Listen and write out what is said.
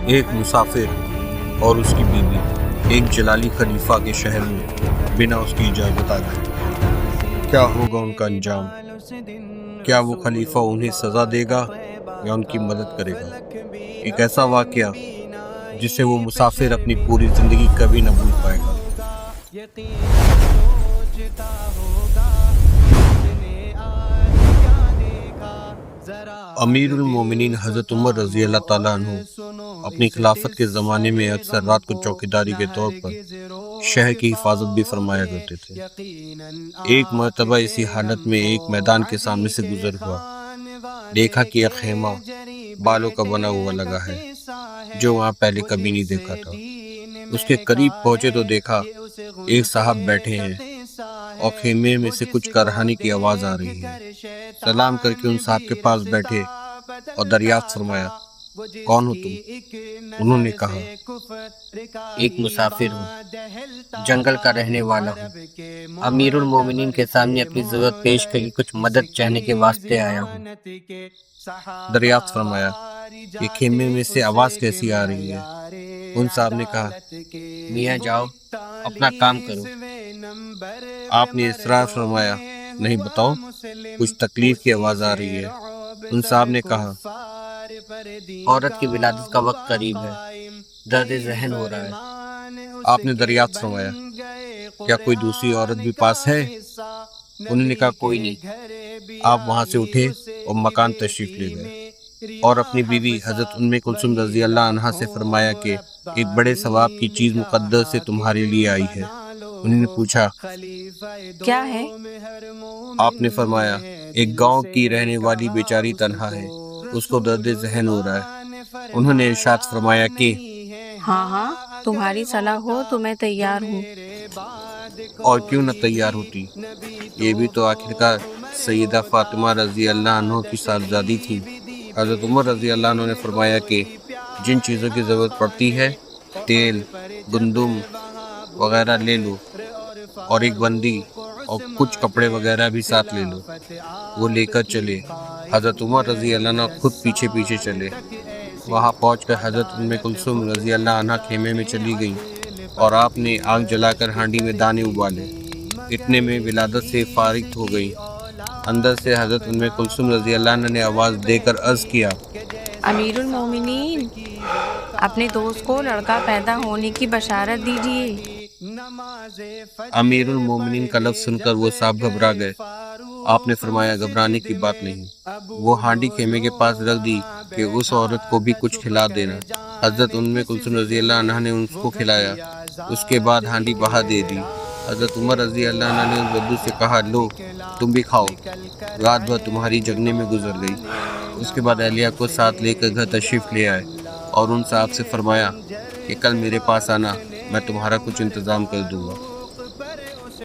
ایک مسافر اور اس کی بیوی ایک جلالی خلیفہ کے شہر میں بنا اس کی اجازت آ گئے۔ کیا ہوگا ان کا انجام؟ کیا وہ خلیفہ انہیں سزا دے گا یا ان کی مدد کرے گا؟ ایک ایسا واقعہ جسے وہ مسافر اپنی پوری زندگی کبھی نہ بھول پائے گا۔ امیر المومنین حضرت عمر رضی اللہ تعالیٰ عنہ اپنی خلافت کے زمانے میں اکثر رات کو چوکیداری کے طور پر شہر کی حفاظت بھی فرمایا کرتے تھے۔ ایک مرتبہ اسی حالت میں ایک میدان کے سامنے سے گزر ہوا، دیکھا کہ ایک خیمہ بالوں کا بنا ہوا لگا ہے جو وہاں پہلے کبھی نہیں دیکھا تھا۔ اس کے قریب پہنچے تو دیکھا ایک صاحب بیٹھے ہیں اور خیمے میں سے کچھ کرہانی کی آواز آ رہی ہے۔ سلام کر کے ان صاحب کے پاس بیٹھے اور دریافت فرمایا، کون ہو تم؟ انہوں نے کہا، ایک مسافر ہوں، جنگل کا رہنے والا ہوں، امیر المومنین کے سامنے اپنی ضرورت پیش کری کچھ مدد چاہنے کے واسطے آیا ہوں۔ دریافت فرمایا، یہ خیمے میں سے آواز کیسی آ رہی ہے؟ ان صاحب نے کہا، میاں جاؤ، اپنا کام کرو۔ آپ نے اصرار فرمایا، نہیں بتاؤ، کچھ تکلیف کی آواز آ رہی ہے۔ ان صاحب نے کہا، عورت کی ولادت کا وقت قریب ہے، درد ذہن ہو رہا ہے۔ آپ نے دریافت فرمایا، کیا کوئی دوسری عورت بھی پاس ہے؟ انہوں نے کہا، کوئی نہیں۔ آپ وہاں سے اٹھے اور مکان تشریف لے گئے اور اپنی بیوی حضرت ام کلثوم رضی اللہ عنہا سے فرمایا کہ ایک بڑے ثواب کی چیز مقدس سے تمہارے لیے آئی ہے۔ انہوں نے پوچھا، کیا ہے؟ آپ نے فرمایا، ایک گاؤں کی رہنے والی بیچاری تنہا ہے، اس کو درد ذہن ہو رہا ہے۔ انہوں نے ارشاد فرمایا کہ ہاں، تمہاری صلاح ہو تو میں تیار ہوں۔ اور کیوں نہ تیار ہوتی، یہ بھی تو آخرکار سیدہ فاطمہ رضی اللہ عنہ کی صاحبزادی تھی۔ حضرت عمر رضی اللہ عنہ نے فرمایا کہ جن چیزوں کی ضرورت پڑتی ہے، تیل، گندم وغیرہ لے لو اور ایک بندی اور کچھ کپڑے وغیرہ بھی ساتھ لے لو۔ وہ لے کر چلے۔ حضرت عمر رضی اللہ عنہ خود پیچھے پیچھے چلے۔ وہاں پہنچ کر حضرت ام کلثوم رضی اللہ عنہ خیمے میں چلی گئیں اور آپ نے آگ جلا کر ہانڈی میں دانے ابالے۔ اتنے میں ولادت سے فارغ ہو گئی۔ اندر سے حضرت ام کلثوم رضی اللہ عنہ نے آواز دے کر عرض کیا، امیر المومنین، اپنے دوست کو لڑکا پیدا ہونے کی بشارت دیجیے۔ امیر المومنین کا لفظ سن کر وہ صاحب گھبرا گئے۔ آپ نے فرمایا، گھبرانے کی بات نہیں، وہ ہانڈی خیمے کے پاس رکھ دی کہ اس عورت کو بھی کچھ کھلا دینا۔ حضرت ام کلثوم رضی اللہ عنہ نے اس کو کھلایا، اس کے بعد ہانڈی بہا دے دی۔ حضرت عمر رضی اللہ عنہ نے اس بدو سے کہا، لو تم بھی کھاؤ، رات بھر تمہاری جگنے میں گزر گئی۔ اس کے بعد اہلیہ کو ساتھ لے کر گھر تشریف لے آئے اور ان صاحب سے فرمایا کہ کل میرے پاس آنا، میں تمہارا کچھ انتظام کر دوں گا۔